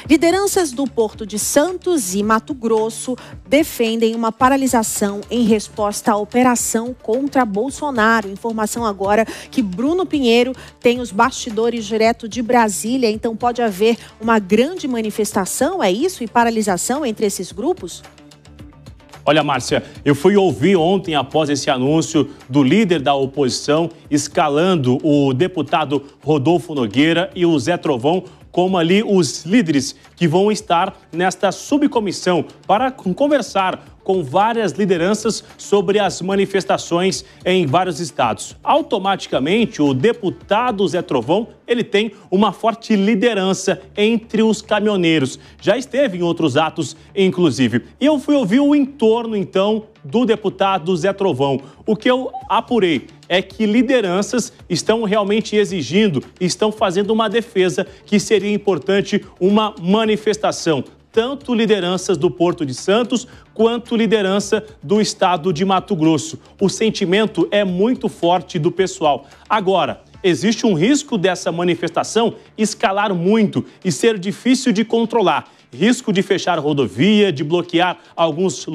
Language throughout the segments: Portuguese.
Lideranças do Porto de Santos e Mato Grosso defendem uma paralisação em resposta à operação contra Bolsonaro. Informação agora que Bruno Pinheiro tem os bastidores direto de Brasília, então pode haver uma grande manifestação, é isso? E paralisação entre esses grupos? Olha, Márcia, eu fui ouvir ontem, após esse anúncio do líder da oposição, escalando o deputado Rodolfo Nogueira e o Zé Trovão como ali os líderes que vão estar nesta subcomissão para conversar com várias lideranças sobre as manifestações em vários estados. Automaticamente, o deputado Zé Trovão, ele tem uma forte liderança entre os caminhoneiros. Já esteve em outros atos, inclusive. E eu fui ouvir o entorno, então, do deputado Zé Trovão. O que eu apurei é que lideranças estão realmente exigindo, estão fazendo uma defesa que seria importante uma manifestação. Tanto lideranças do Porto de Santos quanto liderança do estado de Mato Grosso. O sentimento é muito forte do pessoal. Agora, existe um risco dessa manifestação escalar muito e ser difícil de controlar. Risco de fechar rodovia, de bloquear alguns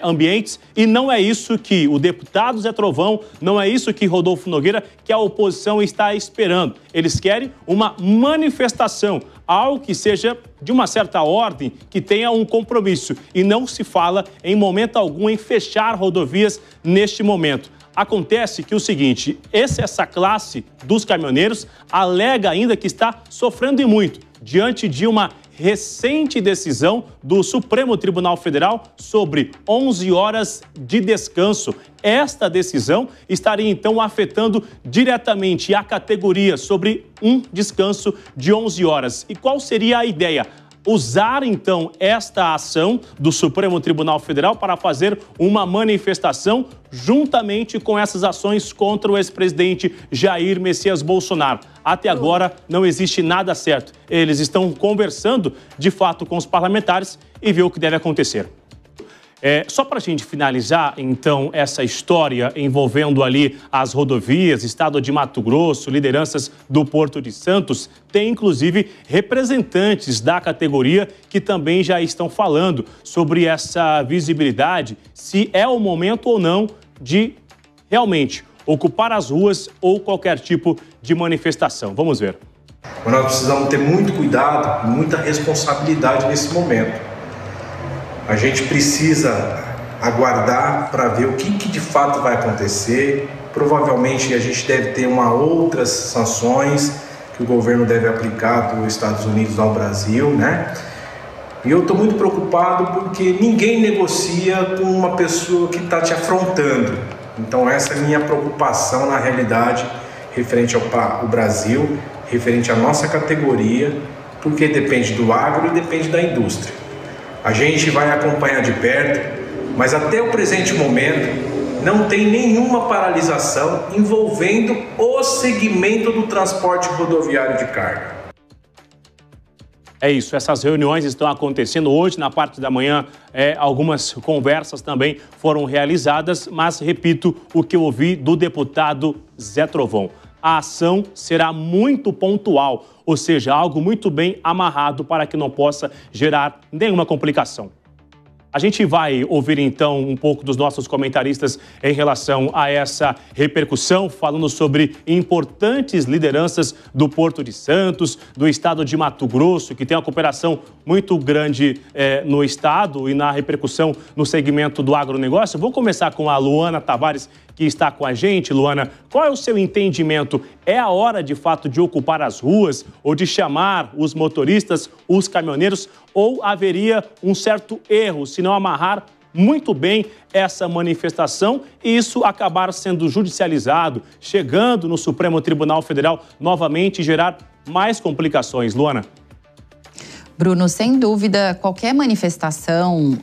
ambientes. E não é isso que o deputado Zé Trovão, não é isso que Rodolfo Nogueira, que a oposição está esperando. Eles querem uma manifestação, algo que seja de uma certa ordem, que tenha um compromisso. E não se fala em momento algum em fechar rodovias neste momento. Acontece que o seguinte, essa classe dos caminhoneiros alega ainda que está sofrendo e muito diante de uma recente decisão do Supremo Tribunal Federal sobre 11 horas de descanso. Esta decisão estaria, então, afetando diretamente a categoria sobre um descanso de 11 horas. E qual seria a ideia? Usar, então, esta ação do Supremo Tribunal Federal para fazer uma manifestação juntamente com essas ações contra o ex-presidente Jair Messias Bolsonaro. Até agora não existe nada certo. Eles estão conversando, de fato, com os parlamentares e ver o que deve acontecer. Só para a gente finalizar, então, essa história envolvendo ali as rodovias, estado de Mato Grosso, lideranças do Porto de Santos, tem inclusive representantes da categoria que também já estão falando sobre essa visibilidade, se é o momento ou não de realmente ocupar as ruas ou qualquer tipo de manifestação. Vamos ver. Nós precisamos ter muito cuidado e muita responsabilidade nesse momento. A gente precisa aguardar para ver o que de fato vai acontecer. Provavelmente a gente deve ter outras sanções que o governo deve aplicar dos Estados Unidos ao Brasil, né? E eu estou muito preocupado porque ninguém negocia com uma pessoa que está te afrontando. Então essa é a minha preocupação na realidade referente ao Brasil, referente à nossa categoria, porque depende do agro e depende da indústria. A gente vai acompanhar de perto, mas até o presente momento não tem nenhuma paralisação envolvendo o segmento do transporte rodoviário de carga. É isso, essas reuniões estão acontecendo hoje, na parte da manhã, algumas conversas também foram realizadas, mas repito o que eu ouvi do deputado Zé Trovão. A ação será muito pontual, ou seja, algo muito bem amarrado para que não possa gerar nenhuma complicação. A gente vai ouvir, então, um pouco dos nossos comentaristas em relação a essa repercussão, falando sobre importantes lideranças do Porto de Santos, do estado de Mato Grosso, que tem uma cooperação muito grande no estado e na repercussão no segmento do agronegócio. Vou começar com a Luana Tavares, que está com a gente. Luana, qual é o seu entendimento? É a hora, de fato, de ocupar as ruas ou de chamar os motoristas, os caminhoneiros, ou haveria um certo erro se não amarrar muito bem essa manifestação e isso acabar sendo judicializado, chegando no Supremo Tribunal Federal novamente e gerar mais complicações? Luana? Bruno, sem dúvida, qualquer manifestação,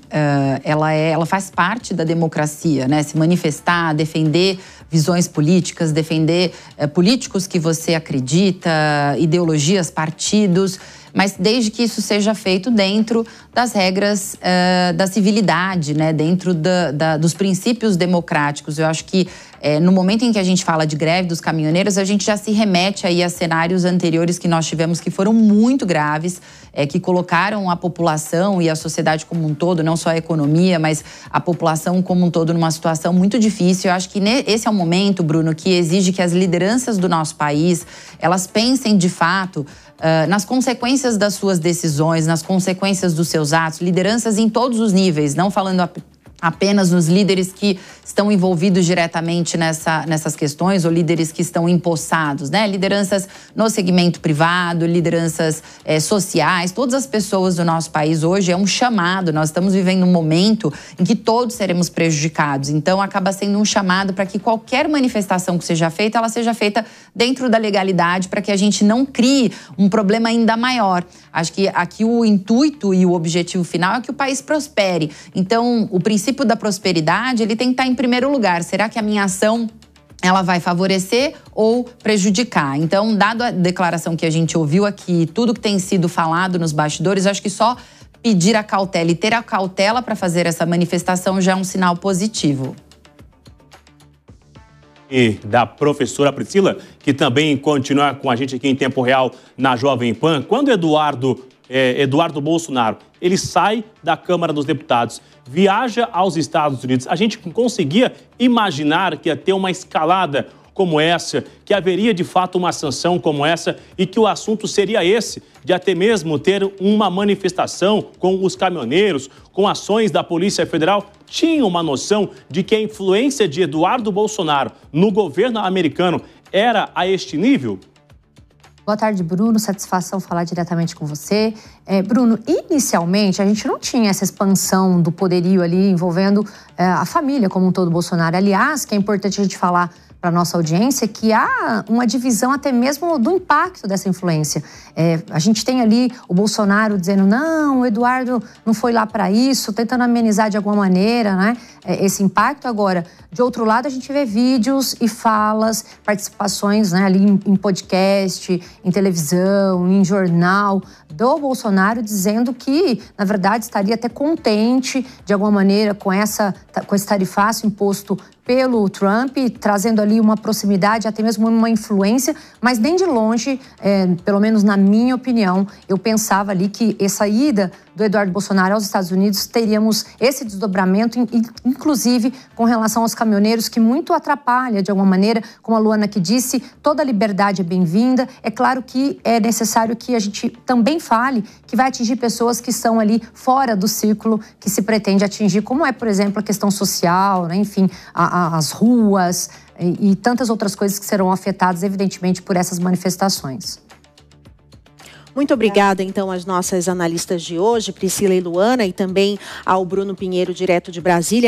ela faz parte da democracia, né? Se manifestar, defender visões políticas, defender políticos que você acredita, ideologias, partidos. mas desde que isso seja feito dentro das regras da civilidade, né? Dentro dos princípios democráticos. Eu acho que no momento em que a gente fala de greve dos caminhoneiros, a gente já se remete aí a cenários anteriores que nós tivemos que foram muito graves, que colocaram a população e a sociedade como um todo, não só a economia, mas a população como um todo numa situação muito difícil. Eu acho que esse é um momento, Bruno, que exige que as lideranças do nosso país, elas pensem de fato nas consequências das suas decisões, nas consequências dos seus atos, lideranças em todos os níveis, não falando apenas nos líderes que estão envolvidos diretamente nessas questões ou líderes que estão empossados, né? Lideranças no segmento privado, lideranças sociais, todas as pessoas do nosso país hoje é um chamado. Nós estamos vivendo um momento em que todos seremos prejudicados. Então, acaba sendo um chamado para que qualquer manifestação que seja feita, ela seja feita dentro da legalidade, para que a gente não crie um problema ainda maior. Acho que aqui o intuito e o objetivo final é que o país prospere. Então, o princípio da prosperidade, ele tem que estar em primeiro lugar. Será que a minha ação ela vai favorecer ou prejudicar? Então, dado a declaração que a gente ouviu aqui, tudo que tem sido falado nos bastidores, acho que só pedir a cautela e ter a cautela para fazer essa manifestação já é um sinal positivo. E da professora Priscila, que também continua com a gente aqui em tempo real na Jovem Pan. Quando Eduardo Bolsonaro, ele sai da Câmara dos Deputados, viaja aos Estados Unidos, a gente conseguia imaginar que ia ter uma escalada como essa, que haveria de fato uma sanção como essa e que o assunto seria esse, de até mesmo ter uma manifestação com os caminhoneiros, com ações da Polícia Federal? Tinha uma noção de que a influência de Eduardo Bolsonaro no governo americano era a este nível? Boa tarde, Bruno. Satisfação falar diretamente com você. Bruno, inicialmente a gente não tinha essa expansão do poderio ali envolvendo a família como um todo Bolsonaro. Aliás, que é importante a gente falar para a nossa audiência que há uma divisão até mesmo do impacto dessa influência. A gente tem ali o Bolsonaro dizendo não, o Eduardo não foi lá para isso, tentando amenizar de alguma maneira, né, esse impacto. Agora, de outro lado, a gente vê vídeos e falas, participações, né, ali em podcast, em televisão, em jornal, do Bolsonaro dizendo que, na verdade, estaria até contente, de alguma maneira, com esse tarifaço imposto pelo Trump, trazendo ali uma proximidade, até mesmo uma influência, mas nem de longe, pelo menos na minha opinião, eu pensava ali que essa ida do Eduardo Bolsonaro aos Estados Unidos, teríamos esse desdobramento, inclusive com relação aos caminhoneiros, que muito atrapalha de alguma maneira, como a Luana que disse, toda liberdade é bem-vinda. É claro que é necessário que a gente também fale que vai atingir pessoas que estão ali fora do círculo que se pretende atingir, como é, por exemplo, a questão social, né? Enfim, as ruas e tantas outras coisas que serão afetadas, evidentemente, por essas manifestações. Muito obrigada, então, às nossas analistas de hoje, Priscila e Luana, e também ao Bruno Pinheiro, direto de Brasília.